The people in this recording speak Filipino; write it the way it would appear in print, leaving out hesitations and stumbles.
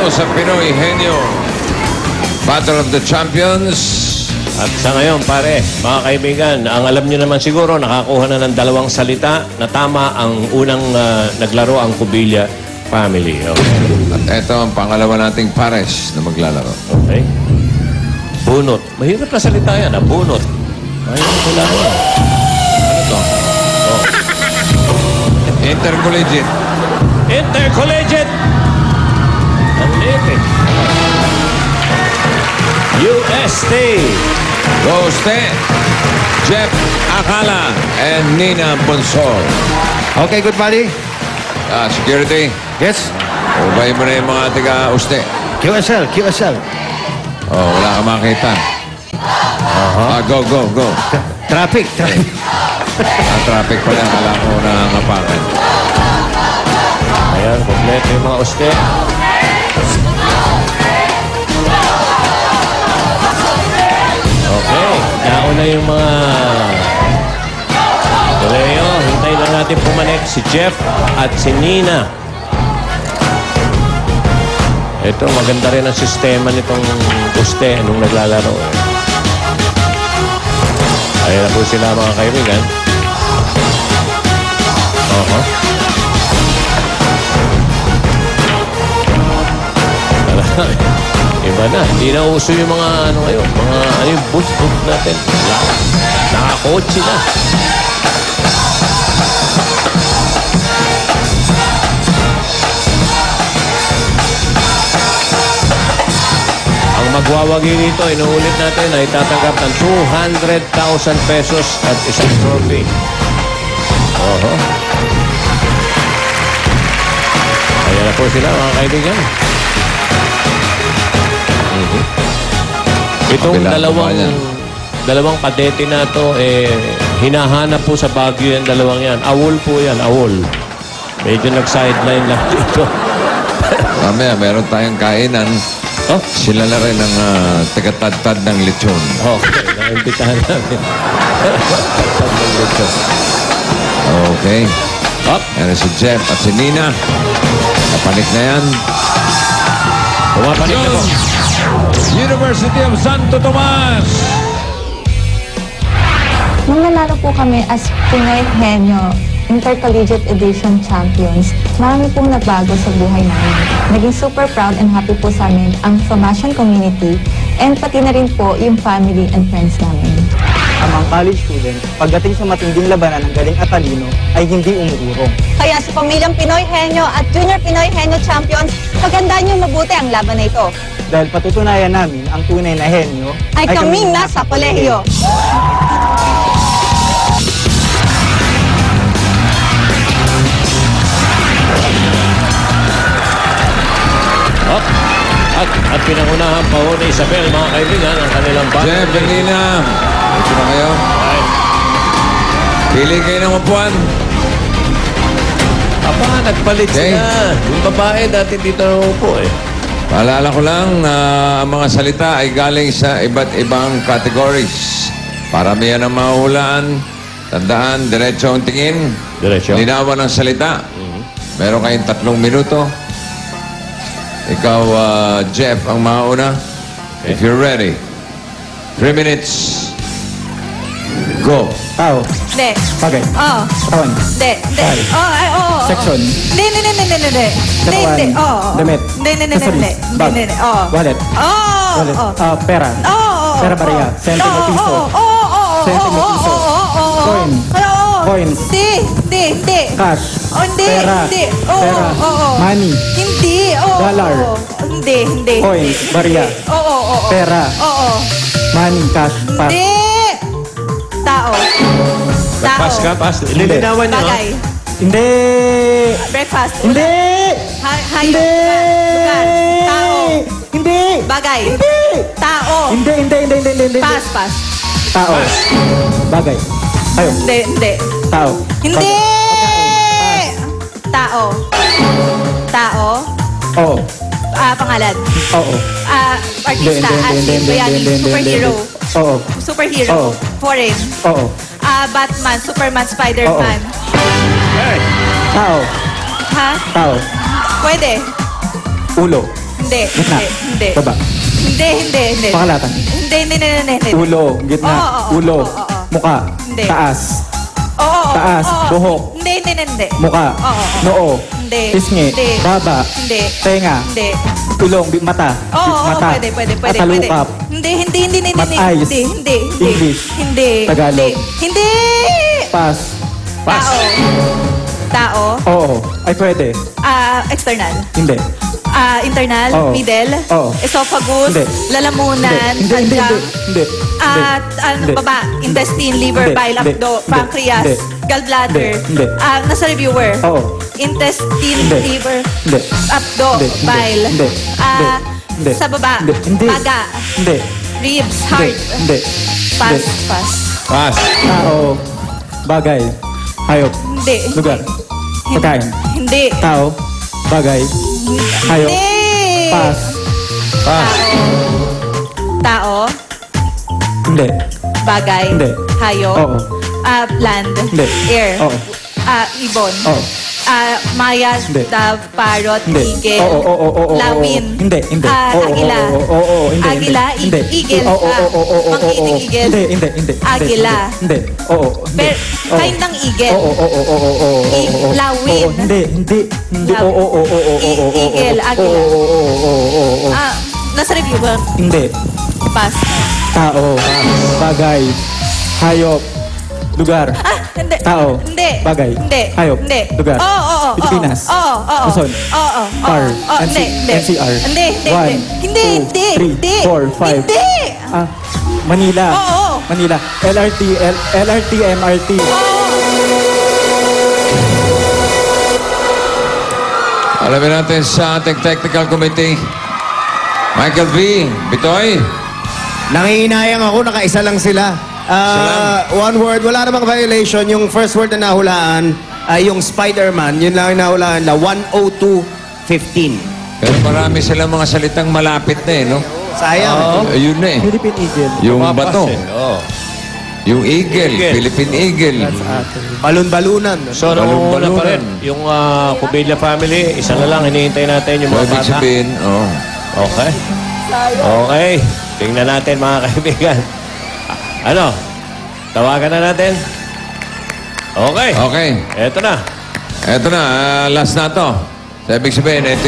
sa Pinoy Henyo Battle of the Champions. At sa ngayon, pare, mga kaibigan, ang alam nyo naman siguro, nakakuha na ng 2 salita na tama ang unang naglaro ang Cubilla family. Okay. At ito ang pangalawa nating pares na maglalaro. Okay. Bunot. Mahirap na salita yan, bunot. Ayun, wala yan. Ano to? Oh. Intercollegiate. Intercollegiate! Ang lipit. UST. Roste, Jeff Akala, and Nina Bonsor. Okay, good buddy. Security, Yes. ubayin mo na yung mga tiga-uste. QSL, QSL. Oh, wala ka makita. Go, go, go. Traffic, traffic. Traffic pala, kala ko nangangapakan. Ayan, kompleto yung mga uste. Okay, nauna yung mga Leo. Hintay lang natin pumanik si Jeff at si Nina. Ito, maganda rin ang sistema nitong uste nung naglalaro. Ayan na po sila mga kaibigan. Iba na. Hindi na uso yung mga ano ngayon. Mga ano yung boost natin. Nakakotse na. Ang magwawagi nito, inuulit natin, ay tatanggap ng 200,000 pesos at isang trophy. Ayan na po sila mga kaibigan. Itong dalawang kadete na ito, hinahanap po sa Baguio yung dalawang yan. Awol po yan, awol. Medyo nag-sideline lang dito. Mamaya, meron tayong kainan. Oh? Sila na rin ang tagatad-tad ng lechon. Okay, naimbitahan namin. Tagatad ng lechon. Okay. Up. Yan si Jeff at si Nina. Kapanik na yan. Pumapanik na po. University of Santo Tomas. Nung nanalo po kami as Pinoy Henyo Intercollegiate Edition Champions, marami pong nagbago sa buhay namin. Naging super proud and happy po sa amin ang Somasian community and pati na rin po yung family and friends namin. Ang mga college student, pagdating sa matinding labanan ng galing at talino, ay hindi umuurong. Kaya sa pamilyang Pinoy Henyo at Junior Pinoy Henyo Champions, pagandaan niyo mabuti ang laban na ito. Dahil patutunayan namin ang tunay na henyo Ay kaming nasa kolehiyo. Up. At pinangunahan pa ho ni Isabel, mga kaibigan, ang kanilang battle. Jeff and Nina. Ito na kayo. Pili kayo ng upuan. Aba, nagpalit Okay. sila. Yung babae dati dito na upo eh. Paalala ko lang na ang mga salita ay galing sa iba't ibang categories. Paramihan ang mahuhulaan. Tandaan, diretso ang tingin. Diretso. Linawan ang salita. Meron kayong 3 minuto. Ikaw, Jeff, ang mauna. If you're ready. 3 minutes. Go. Tao, Hindi. bagay, Oo. katawan, Hindi. Hindi. Oo. Section. Hindi. Hindi. Katawan, Oo. damit, Hindi. accessories, bag, Oo. wallet, Oo. wallet, pera, Oo. pera bariya, sentimo, piso, sentimo, piso, coin, coins, Hindi. cash, Oh, hindi. pera, Hindi. Oo. pera, Oo. money, Hindi. Oo. Dollar. Hindi. coins, bariya, Oo. pera, Oo. money, cash, pass, Hindi. Tao. Nagpas ka, pas. Lilinawan niyo. Bagay. hindi, Breakfast. hindi, Hayop. hindi, Lugar. Tao. hindi, Bagay. hindi, Tao. hindi, Pass. tao, bagay, tayo, Hindi. tao, Hindi. Tao. oo, Pangalan. oo, Artista. Hindi. Athlete. Bayani. Superhero. oo, Superhero. Oo. Foreign. oo, Batman. Superman. Spider-Man. tao, Ha? tao, Pwede. ulo, Hindi. Gitna. Hindi. Baba. Hindi. Pakalatan. Hindi. Ulo, gitna, Oo. ulo, muka, Hindi. taas, Oo. taas, buhok, Hindi. muka, Oo. noo, Hindi. pisngi, Hindi. baba, Hindi. tenga, Hindi. tulong, mata, Oo, mata, pwede. atalukap, Hindi. Mat-eyes. Hindi. English. Hindi. Tagalog. Hindi. pass, Tao. oo, ay pwede, External. hindi, Internal. Oo. Middle. Oo. Esophagus. Hindi. Lalamunan. hindi, Sadyang. hindi, At Hindi. baba, intestine, liver, Hindi. bile, Hindi. abdo, Hindi. pancreas, Hindi. gallbladder. Hindi. Nasa reviewer. oo, Intestine, Hindi. liver, hindi, abdo, Hindi. bile. Hindi. Hindi. Sa baba, Hindi. baga, hindi, ribs, hindi, heart. hindi, Pass. Pass. tao, bagay, hayop, Hindi. lugar, pagkain, Hindi. tao, bagay, hayop, Hindi. pass, Pass. Tao, hindi, bagay, Hindi. hayop, Oo. Land, Hindi. air, Oo. ibon, oo, maya, Hindi. dove, parrot, hindi, eagle, oo, lawin, hindi, agila, hindi, agila, hindi, eagle, hindi, mang-eating eagle, hindi, Agila. hindi, oo, hindi, kind ng eagle, lawin, hindi, Lawin. Eagle, agila. Nasa reviewer, hindi, pass. tao, bagay, hayop, lugar, Hindi. tao, Hindi. bagay, Hindi. hayop, Hindi. lugar, Oo. Pilipinas, Oo. Luzon, Oo. Car, Hindi. NCR, Hindi. 1, 2, 3, 4, 5, Hindi. Manila, Oo. Manila, LRT, MRT, Alamin natin sa ating technical committee. Michael V. Bitoy. Nangihinayang ako, nakaisa lang sila. One word, wala namang violation. Yung first word na nahulaan ay yung Spider-Man. Yun lang yung nahulaan na 102.15. Pero marami silang mga salitang malapit na eh, no? Sayang. Ayun na eh. Philippine Eagle. Yung Tumapas bato. eh. Oo. Yung eagle. Eagle. Philippine eagle. Balon-balunan. So, nangunguna pa Balon-balunan. rin. Yung Cubilla family, isa na lang, hinihintay natin yung mga Ibig bata. sabihin, oh. Okay. Okay. Tingnan natin, mga kaibigan. Ano? Tawagan na natin? Okay. Okay. Eto na. Eto na, last na to. So, ibig sabihin, ito